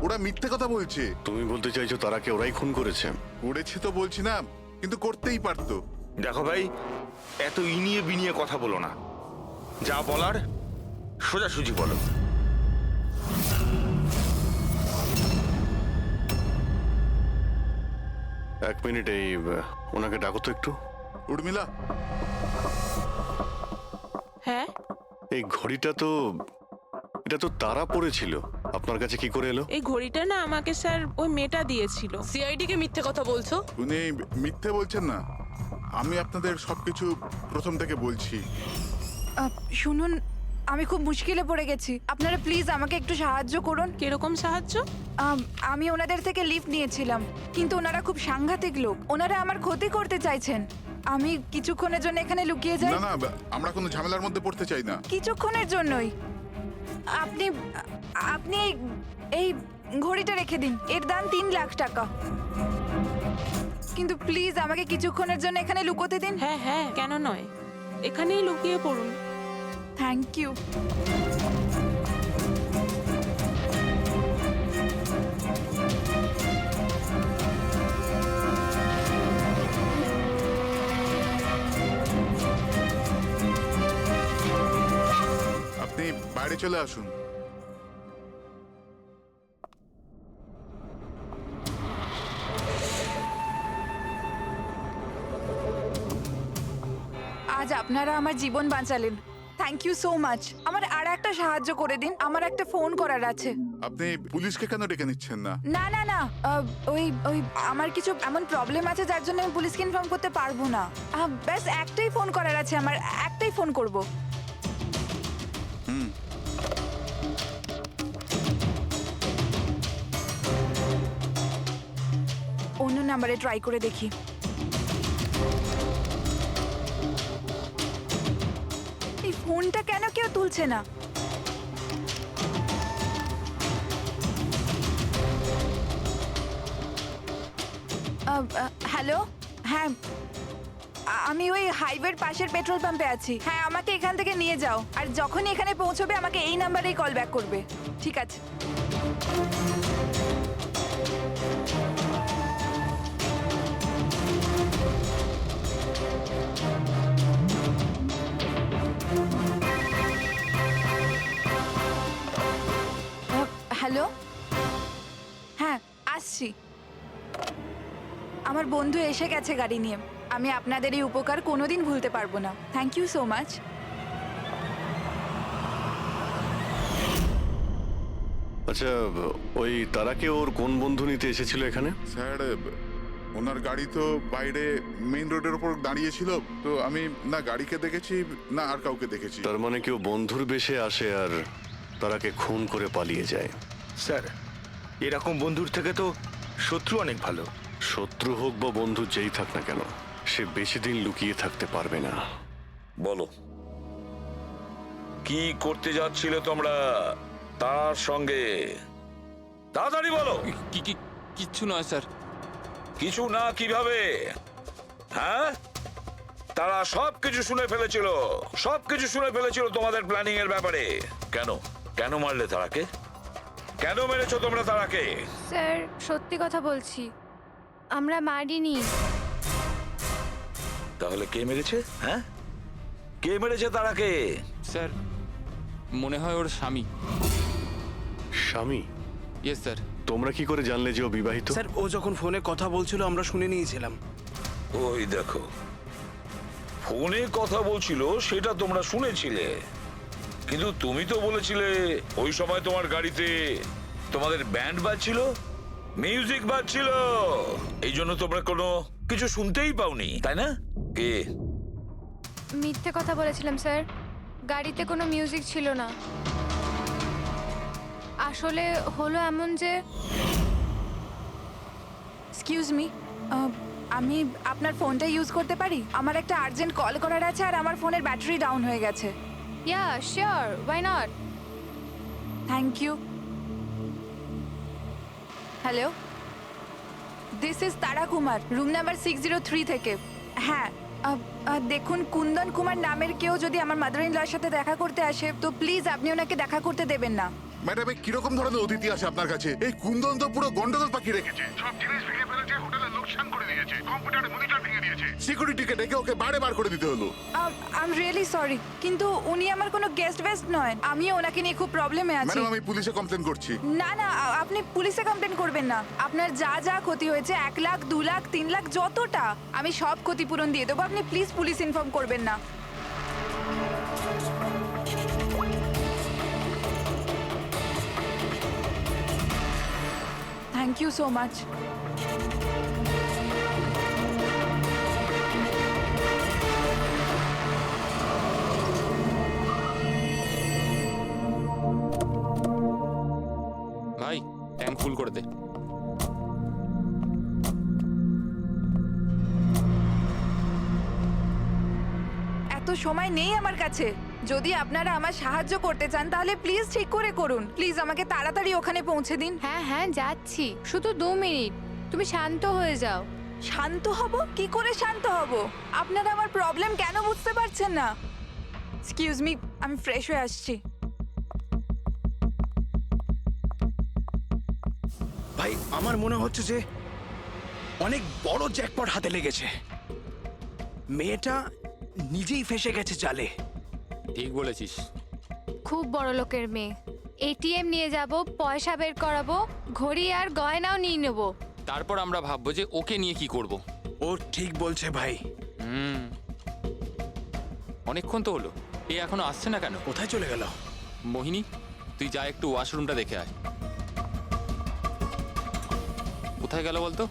ওরা মিথ্যে কথা বলছে। তুমি বলতে চাইছো তারাকে ওরাই খুন করেছে? করেছে তো বলছি না, কিন্তু করতেই পারতো। দেখো ভাই, এত ইনিয়ে বিনিয়ে কথা বলো না, যা বলার সোজাসুজি বলো। এক মিনিট, এই ওনাকে ডাকো তো একটু। উর্মিলা, হ্যাঁ এই ঘড়িটা তো, এটা তো তারা পড়েছিল, আপনার কাছে কি করে এলো? এই ঘড়িটা না আমাকে স্যার ওই মেয়েটা দিয়েছিল। সিআইডি কে মিথ্যে কথা বলছো? উনি মিথ্যে বলছেন না, আমি আপনাদের সবকিছু প্রথম থেকে বলছি। শুনুন, আমি খুব মুশকিলে পড়ে গেছি, আপনারা প্লিজ আমাকে একটু সাহায্য করুন। কিরকম সাহায্য? আমি ওনাদের থেকে লিফট নিয়েছিলাম, কিন্তু ওনারা খুব সাংঘাতিক লোক, ওনারা আমার ক্ষতি করতে চাইছেন। আমি কিছুক্ষণের জন্য এখানে লুকিয়ে যাই। না না, আমরা কোনো ঝামেলার মধ্যে পড়তে চাই না। কিছুক্ষণের জন্যই। আপনি আপনি এই ঘড়িটা রেখে দিন, এর দাম 3 লাখ টাকা। কিন্তু প্লিজ আমাকে কিছুক্ষণের জন্য এখানে লুকোতে দিন। হ্যাঁ হ্যাঁ, কেন নয়, এখানেই লুকিয়ে পড়ুন। Thank you. আপনি বাইরে চলে আসুন। আজ আপনারা আমার জীবন বাঁচালেন, থ্যাংক ইউ সো মাচ। আমার আর একটা সাহায্য করে দিন, আমার একটা ফোন করার আছে। আপনি পুলিশকে কেন ডেকে নিচ্ছেন না? না না না, ওই ওই আমার কিছু এমন প্রবলেম আছে যার জন্য আমি পুলিশকে ইনফর্ম করতে পারবো না। ব্যাস একটাই ফোন করার আছে আমার, একটাই ফোন করব। অন্য নাম্বারে ট্রাই করে দেখি। এই ফোনটা কেন কেউ তুলছে না? হ্যালো, হ্যাঁ আমি ওই হাইওয়ের পাশের পেট্রোল পাম্পে আছি। হ্যাঁ, আমাকে এখান থেকে নিয়ে যাও, আর যখনই এখানে পৌঁছবে আমাকে এই নাম্বারেই কল ব্যাক করবে। ঠিক আছে। হ্যালো, হ্যাঁ আসছি। আমার বন্ধু এসে গেছে গাড়ি নিয়ে। আমি আপনাদের এই উপকার কোনোদিন ভুলতে পারবো না। Thank you so much. আচ্ছা, ওই তারাকে ওর কোন বন্ধু নিতে এসেছিল এখানে? স্যার, ওনার গাড়ি তো বাইরে মেইন রোডের উপর দাঁড়িয়ে ছিল, তো আমি না গাড়িকে দেখেছি না আর কাউকে দেখেছি। তার মানে কেউ বন্ধুর বেশে আসে আর তারাকে খুন করে পালিয়ে যায়। স্যার, এরকম বন্ধুর থেকে তো শত্রু অনেক ভালো। শত্রু হোক বা বন্ধু যেই থাক না কেন, সে বেশি দিন লুকিয়ে থাকতে পারবে না। বলো, কি করতে যাচ্ছিলে তোমরা তার সঙ্গে? তাড়াতাড়ি বলো। কিচ্ছু নয় স্যার। কিছু না কিভাবে? হ্যাঁ, তারা সবকিছু শুনে ফেলেছিল, সবকিছু শুনে ফেলেছিল তোমাদের প্ল্যানিং এর ব্যাপারে। কেন কেন মারলে তারাকে? কেন মেরেছো তোমরা তারাকে? স্যার সত্যি কথা বলছি, আমরা মারিনি। তাহলে কে মেরেছে? হ্যাঁ, কে মেরেছে তারাকে? স্যার মনে হয় ওর স্বামী। স্বামী? Yes sir. তোমরা কি করে জানলে যে ও বিবাহিত? স্যার, ও যখন ফোনে কথা বলছিল আমরা শুনে নিয়েছিলাম। ওই দেখো, ফোনে কথা বলছিল সেটা তোমরা শুনেছিলে, কিন্তু তুমি তো বলেছিলে ওই সময় তোমার গাড়িতে তোমাদের ব্যান্ড বাজছিল, মিউজিক বাজছিল, এই জন্য তোমরা কোনো কিছু শুনতেই পাওনি তাই না? কে? মিথ্যে কথা বলেছিলাম স্যার, গাড়িতে কোনো মিউজিক ছিল না। আসলে হলো এমন যে, এক্সকিউজ মি, আমি আপনার ফোনটা ইউজ করতে পারি? আমার একটা আর্জেন্ট কল করার আছে আর আমার ফোনের ব্যাটারি ডাউন হয়ে গেছে। Yeah sure, why not. Thank you. Hello, this is Tara Kumar, room number 603 থেকে। হ্যাঁ, দেখুন কুন্দন কুমার নামের কেউ যদি আমার মাদার ইন লর সাথে দেখা করতে আসে তো প্লিজ আপনি ওনাকে দেখা করতে দেবেন না। ম্যাডাম, এই কিরকম ধরনের অতিথি আসে আপনার কাছে? এই কুন্দন তো পুরো গন্ডগোল পাকিয়ে রেখেছে, সব জিনিস ভেঙে ফেলেছে, হোটেলে লোকসান করে দিয়েছে, কম্পিউটারে মনিটর ভেঙে দিয়েছে, সিকিউরিটিকে ডেকে ওকে বাইরে বার করে দিতে হলো। আই এম রিয়েলি সরি, কিন্তু উনি আমার কোনো গেস্ট বেস্ট নয়। আমিও ওনাকে নিয়ে খুব প্রবলেমে আছি। ম্যাডাম, আমি পুলিশে কমপ্লেন করছি। না না, আপনি পুলিশে কমপ্লেন করবেন না। আপনার যা যা ক্ষতি হয়েছে 1 লাখ 2 লাখ 3 লাখ যতটা, আমি সব ক্ষতিপূরণ দিয়ে দেবো। আপনি প্লিজ পুলিশ ইনফর্ম করবেন না। Thank you so much. ভাই ট্যাঙ্ক ফুল করে দে। এত সময় নেই আমার কাছে। যদি আপনারা আমার সাহায্য করতে চান তাহলে প্লিজ ঠিক করে করুন। প্লিজ আমাকে তাড়াতাড়ি ওখানে পৌঁছে দিন। হ্যাঁ হ্যাঁ যাচ্ছি, শুধু 2 মিনিট, তুমি শান্ত হয়ে যাও। শান্ত হব? কি করে শান্ত হব? আপনারা আমার প্রবলেম কেন বুঝতে পারছেন না? এক্সকিউজ মি, আমি ফ্রেশ হয়ে আসছি। ভাই আমার মনে হচ্ছে যে অনেক বড় জ্যাকপট হাতে লেগেছে। মেয়েটা নিজেই ফেসে গেছে জালে। ঠিক বলেছিস। খুব বড় লোকের মেয়ে। এটিএম নিয়ে যাব, পয়সা বের করাবো, ঘড়ি আর গয়নাও নিয়ে নেব। তারপর আমরা ভাববো যে ওকে নিয়ে কি করব। ও ঠিক বলছে ভাই। অনেকক্ষণ তো হলো, এ এখনো আসছে না কেন? কোথায় চলে গেল? মোহিনী, তুই যা একটু ওয়াশরুমটা দেখে আয়। কোথায় গেল বলতো?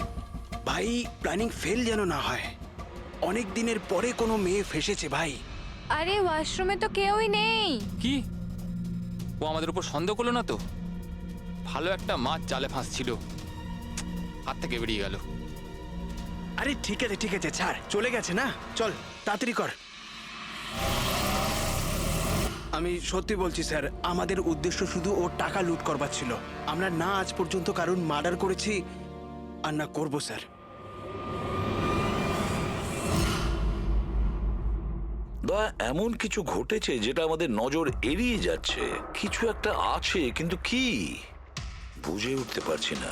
ভাই প্ল্যানিং ফেল যেন না হয়। অনেক দিনের পরে কোনো মেয়ে ফেসেছে ভাই। আরে ওয়াশরুমে তো কেউই নেই। কি? ও আমাদের উপর সন্দেহ করলো না তো? ভালো একটা মাছ জালে ফাঁসছিল, হাত থেকে বেরিয়ে গেল। আরে ঠিক আছে ছাড়, চলে গেছে না, চল তাড়াতাড়ি কর। আমি সত্যি বলছি স্যার, আমাদের উদ্দেশ্য শুধু ওর টাকা লুট করবার ছিল। আমরা না আজ পর্যন্ত কারণ মার্ডার করেছি আর না করবো স্যার। দয়া, এমন কিছু ঘটেছে যেটা আমাদের নজর এড়িয়ে যাচ্ছে। কিছু একটা আছে, কিন্তু কি বুঝে উঠতে পারছি না।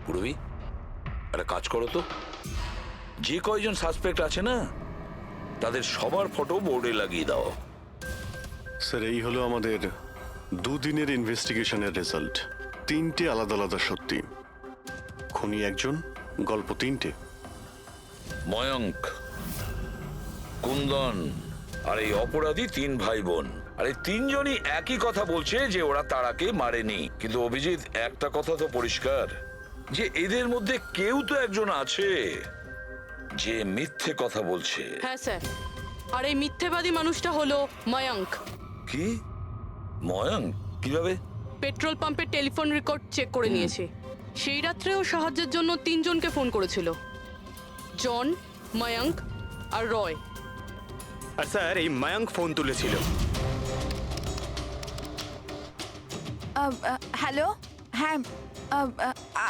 পুরবি, একটা কাজ করো তো, যে কয়জন সাসপেক্ট আছে না তাদের সবার ফটো বোর্ডে লাগিয়ে দাও। স্যার, এই হলো আমাদের 2 দিনের ইনভেস্টিগেশনের রেজাল্ট। 3টে আলাদা আলাদা সত্যি। খুনি একজন, গল্প 3টে। ময়ঙ্ক, কুন্দন আর এই অপরাধী 3 ভাই বোন। আর এই 3 জনই একই কথা বলছে যে ওরা তারাকে মারেনি। কিন্তু অভিজিৎ, একটা কথা তো পরিষ্কার যে এদের মধ্যে কেউ তো একজন আছে যে মিথ্যে কথা বলছে। হ্যাঁ স্যার, আর এই মিথ্যেবাদী মানুষটা হলো ময়ঙ্ক। কি? ময়ঙ্ক? কিভাবে? পেট্রোল পাম্পের টেলিফোন রেকর্ড চেক করে নিয়েছে। সেই রাত্রেও সাহায্যের জন্য 3 জনকে ফোন করেছিল, জন, ময়ঙ্ক আর রয়। আর স্যার এই ময়ঙ্ক ফোন তুলেছিল। হ্যালো, হ্যাঁ,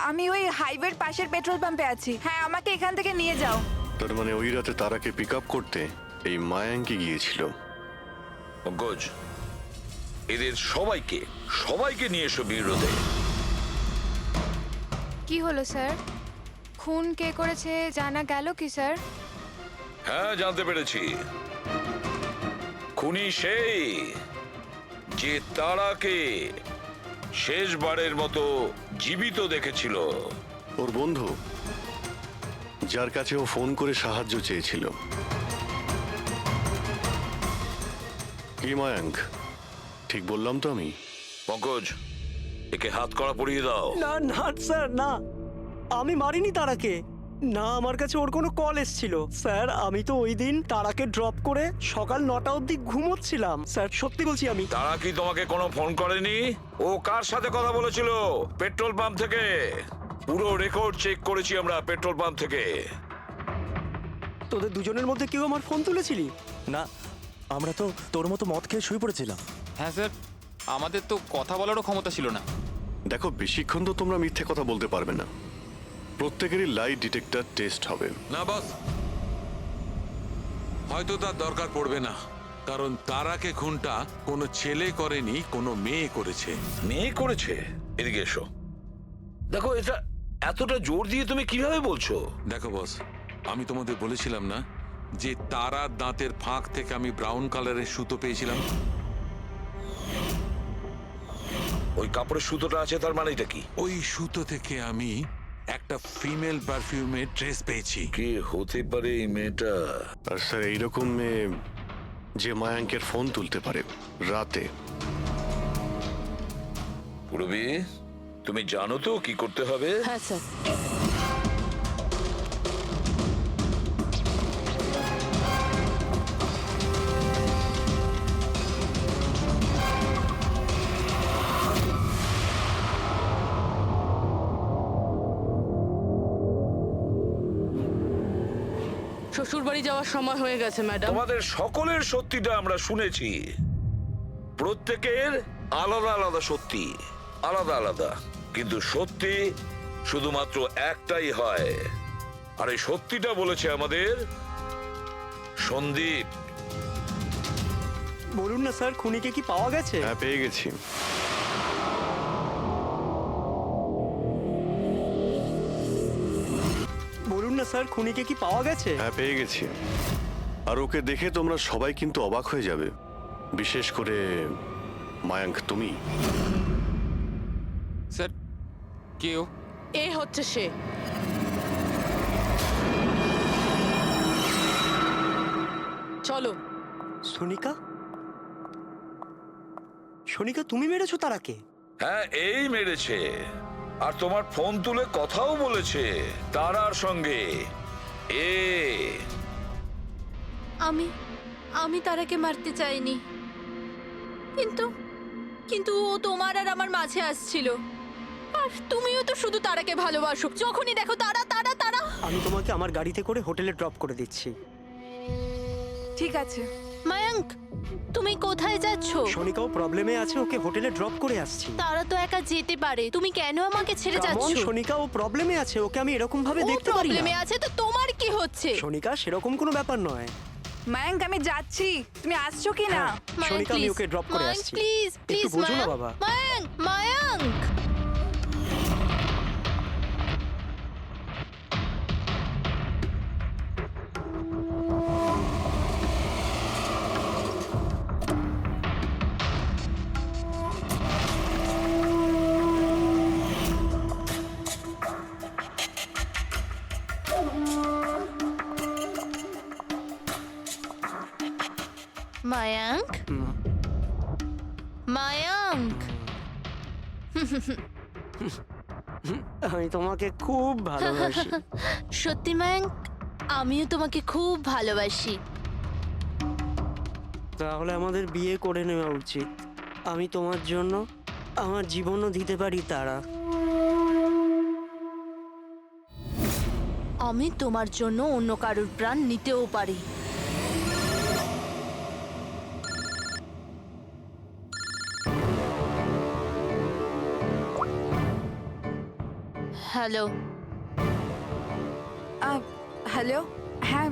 আমি ওই হাইওয়ের পাশের পেট্রোল পাম্পে আছি। হ্যাঁ, আমাকে এখান থেকে নিয়ে যাও। তার মানে ওই রাতে তারাকে পিক আপ করতে এই মায়াঙ্কি গিয়েছিল। পঙ্কজ, এদের সবাইকে নিয়ে এসো বিরোধে। কি হলো স্যার? খুন কে করেছে জানা গেল কি স্যার? হ্যাঁ, জানতে পেরেছি। খুনি সেই যে তারাকে শেষবারের মতো জীবিত দেখেছিল। ওর বন্ধু, যার কাছে ও ফোন করে সাহায্য চেয়েছিল। কি মায়াঙ্ক, ঠিক বললাম তো আমি? পঙ্কজ, একে হাত কড়া পরিয়ে দাও। না না স্যার, না, আমি মারিনি তারাকে। না, আমার কাছে ওর কোনো কল এসেছিল স্যার। আমি তো ওই দিন তারাকে ড্রপ করে সকাল 9টা অবধি ঘুমোচ্ছিলাম স্যার, সত্যি বলছি আমি। তারা কি তোমাকে কোনো ফোন করেনি? ও কার সাথে কথা বলেছিল? পেট্রোল পাম্প থেকে। পুরো রেকর্ড চেক করেছি আমরা পেট্রোল পাম্প থেকে। তোদের দুজনের মধ্যে কেউ আমার ফোন তুলেছিলি? না, আমরা তো তোর মতো মদ খেয়ে শুয়ে পড়েছিলাম। হ্যাঁ স্যার, আমাদের তো কথা বলারও ক্ষমতা ছিল না। দেখো, বেশিক্ষণ তো তোমরা মিথ্যে কথা বলতে পারবে না। প্রত্যেকেরই লাই ডিটেক্টর টেস্ট হবে। না বস, হয়তো তার দরকার পড়বে না, কারণ তারাকে খুনটা কোনো ছেলে করেনি, কোনো মেয়ে করেছে। মেয়ে করেছে? এদিকে এসো। দেখো, এটা এতটা জোর দিয়ে তুমি কিভাবে বলছো? দেখো বস, আমি তোমাদের বলেছিলাম না যে তারার দাঁতের ফাঁক থেকে আমি ব্রাউন কালারের সুতো পেয়েছিলাম? ওই কাপড়ের সুতোটা আছে, তার মানে এটা কি? ওই সুতো থেকে আমি একটা ফিমেল পারফিউমের ড্রেস পেয়েছি। কে হতে পারে এই মেয়েটা? আর স্যার, এইরকম মেয়ে যে মায়াঙ্কের ফোন তুলতে পারে রাতে। পুরবি, তুমি জানো তো কি করতে হবে? হ্যাঁ স্যার। শ্বশুর বাড়ি যাওয়ার সময় হয়ে গেছে ম্যাডাম। তোমাদের সকলের সত্যিটা আমরা শুনেছি। প্রত্যেকের আলাদা আলাদা সত্যি, আলাদা আলাদা, কিন্তু সত্যি শুধুমাত্র একটাই হয়। আর এই সত্যিটা বলেছে আমাদের সন্দীপ। বলুন না স্যার, খুনিকে কি পাওয়া গেছে? হ্যাঁ, পেয়ে গেছি। বলুন না স্যার, খুনিকে কি পাওয়া গেছে? হ্যাঁ, পেয়ে গেছি। আর ওকে দেখে তোমরা সবাই কিন্তু অবাক হয়ে যাবে, বিশেষ করে মায়াঙ্ক, তুমি। স্যার, কেউ এ হচ্ছে সে। চলো। সোনিকা? সোনিকা, তুমি মেরেছো তারাকে? হ্যাঁ, এই মেরেছে। আর তোমার ফোন তুলে কথাও বলেছে তারার সঙ্গে। আমি তারাকে মারতে চাইনি, কিন্তু কিন্তু ও তোমার আর আমার মাঝে আসছিল। আর তুমিও তো শুধু তারাকে ভালোবাসো, যখনই দেখো তারা তারা তারা। আমি তোমাকে আমার গাড়িতে করে হোটেলে ড্রপ করে দিচ্ছি। ঠিক আছে। মায়াঙ্ক, তুমি কোথায় যাচ্ছ? সোনিকাও প্রবলেমে আছে, ওকে হোটেলে ড্রপ করে আসছি। তারা তো একা যেতে পারে, তুমি কেন আমাকে ছেড়ে যাচ্ছ? সোনিকা ও প্রবলেমে আছে, ওকে আমি এরকম ভাবে ও দেখতে পারি প্রবলেমে না। আছে তো তোমার কি হচ্ছে? সোনিকা, সেরকম কোনো ব্যাপার নয়। মায়াঙ্ক, আমি যাচ্ছি, তুমি আসছো কি না? সোনিকা, আমি ওকে ড্রপ করে আসছি। প্লিজ প্লিজ একটু বোঝো না বাবা। মায়াঙ্ক, মায়াঙ্ক। মায়াঙ্ক, মায়াঙ্ক। আমি তোমাকে খুব ভালোবাসি। সত্যি মায়াঙ্ক, আমিও তোমাকে খুব ভালোবাসি। তাহলে আমাদের বিয়ে করে নেওয়া উচিত। আমি তোমার জন্য আমার জীবনও দিতে পারি তারা। আমি তোমার জন্য অন্য কারোর প্রাণ নিতেও পারি। হ্যালো। হ্যালো। হ্যাঁ,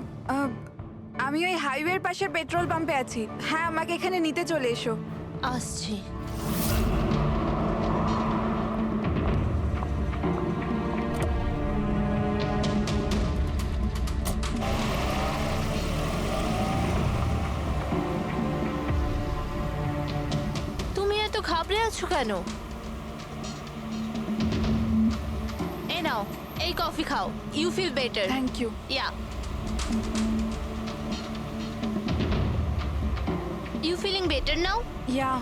আমি ওই হাইওয়ের পাশের পেট্রোল পাম্পে আছি। হ্যাঁ, আমাকে এখানে নিতে চলে এসো। আসছি। তুমি এত ঘাবড়ে আছো কেন? এই নাও, এই কফি খাও। You feel better. Thank you. Yeah. You feeling better now? Yeah.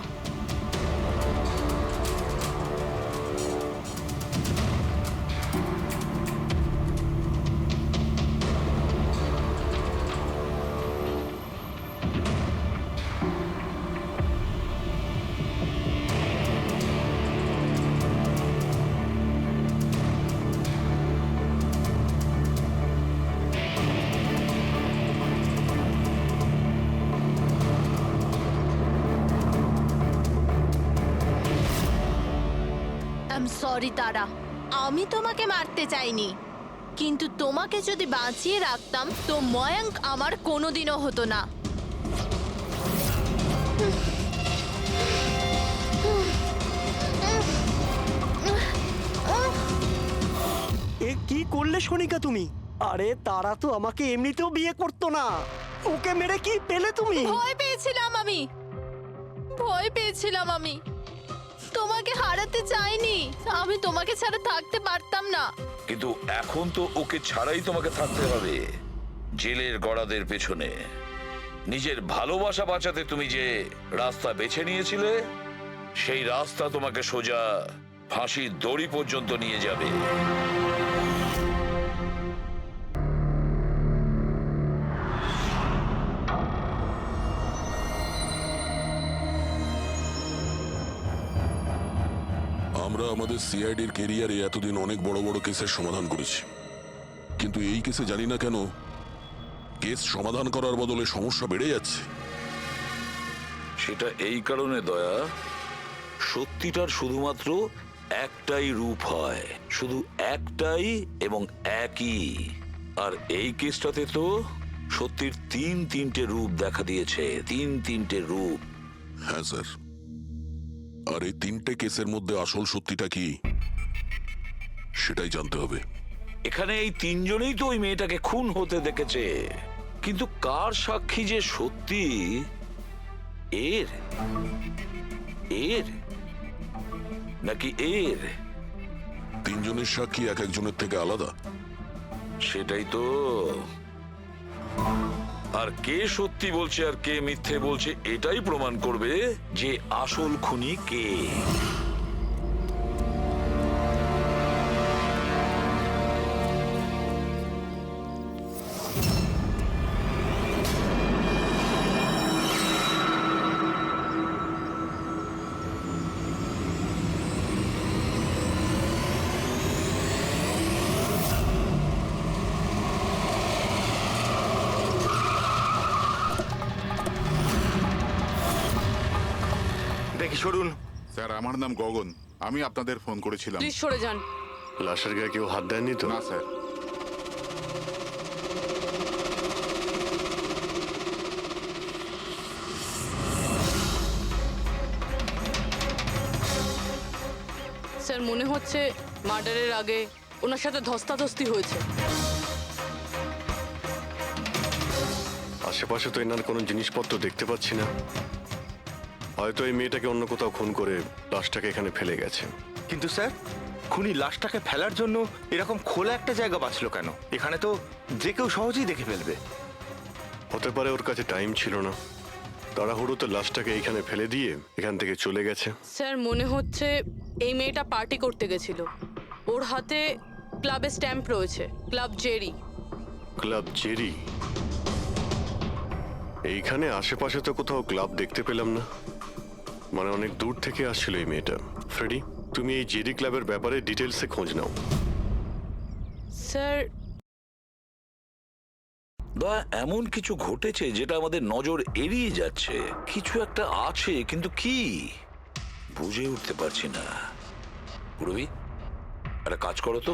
I sorry Tara, আমি তোমাকে মারতে চাইনি, কিন্তু তোমাকে যদি বাঁচিয়ে রাখতাম তো ময়ঙ্ক আমার কোনোদিনও হতো না। এ কি করলে সোনিকা তুমি? আরে তারা তো আমাকে এমনিতেও বিয়ে করতো না, ওকে মেরে কি পেলে তুমি? ভয় পেয়েছিলাম আমি তোমাকে হারাতে চাইনি, আমি তোমাকে ছাড়া থাকতে পারতাম না। কিন্তু এখন তো ওকে ছাড়াই তোমাকে থাকতে হবে জেলের গড়াদের পেছনে। নিজের ভালোবাসা বাঁচাতে তুমি যে রাস্তা বেছে নিয়েছিলে, সেই রাস্তা তোমাকে সোজা ফাঁসির দড়ি পর্যন্ত নিয়ে যাবে। আমরা আমাদের সিআইডির কেরিয়ারে এতদিন অনেক বড় বড় কেসের সমাধান করেছি, কিন্তু এই কেসে জানি না কেন কেস সমাধান করার বদলে সমস্যা বেড়ে যাচ্ছে। সেটা এই কারণে দয়া, সত্যিটার শুধুমাত্র একটাই রূপ হয়, শুধু একটাই এবং একই। আর এই কেসটাতে তো সত্যির তিনটে রূপ দেখা দিয়েছে, তিনটে রূপ। হ্যাঁ স্যার, আর এই তিনটে কেসের মধ্যে আসল সত্যিটা কি সেটাই জানতে হবে। এখানে এই তিনজনেই তো ওই মেয়েটাকে খুন হতে দেখেছে, কিন্তু কার সাক্ষী যে সত্যি এর এর নাকি এর? তিনজনের সাক্ষী এক একজনের থেকে আলাদা। সেটাই তো। আর কে সত্যি বলছে আর কে মিথ্যে বলছে এটাই প্রমাণ করবে যে আসল খুনি কে। দেখি সরুন। স্যার আমার নাম গগন, আমি আপনাদের ফোন করেছিলাম। প্লিজ সরে যান। লাশের গায়ে কেউ হাত দেয়নি তো? না স্যার। স্যার মনে হচ্ছে মার্ডারের আগে ওনার সাথে ধস্তাধস্তি হয়েছে। আশেপাশে তো এনার কোনো জিনিসপত্র দেখতে পাচ্ছি না, হয়তো এই মেয়েটাকে অন্য কোথাও খুন করে লাশটাকে এখানে ফেলে গেছে। কিন্তু স্যার, খুনি লাশটাকে ফেলার জন্য এরকম খোলা একটা জায়গা বাঁচলো কেন? এখানে তো যে কেউ সহজেই দেখে ফেলবে। হতে পারে ওর কাছে টাইম ছিল না, তাড়াহুড়োতে লাশটাকে এইখানে ফেলে দিয়ে এখান থেকে চলে গেছে। স্যার মনে হচ্ছে এই মেয়েটা পার্টি করতে গেছিল, ওর হাতে ক্লাবের স্ট্যাম্প রয়েছে, ক্লাব জেরি। Club Jerry? এইখানে আশেপাশে তো কোথাও ক্লাব দেখতে পেলাম না, মানে অনেক দূর থেকে আসছিল এই মেয়েটা। ফ্রেডি, তুমি এই জেরি ক্লাবের ব্যাপারে ডিটেলসে খোঁজ নাও। স্যার বা এমন কিছু ঘটেছে যেটা আমাদের নজর এড়িয়ে যাচ্ছে। কিছু একটা আছে, কিন্তু কি বুঝে উঠতে পারছি না। রবি, একটা কাজ করো তো,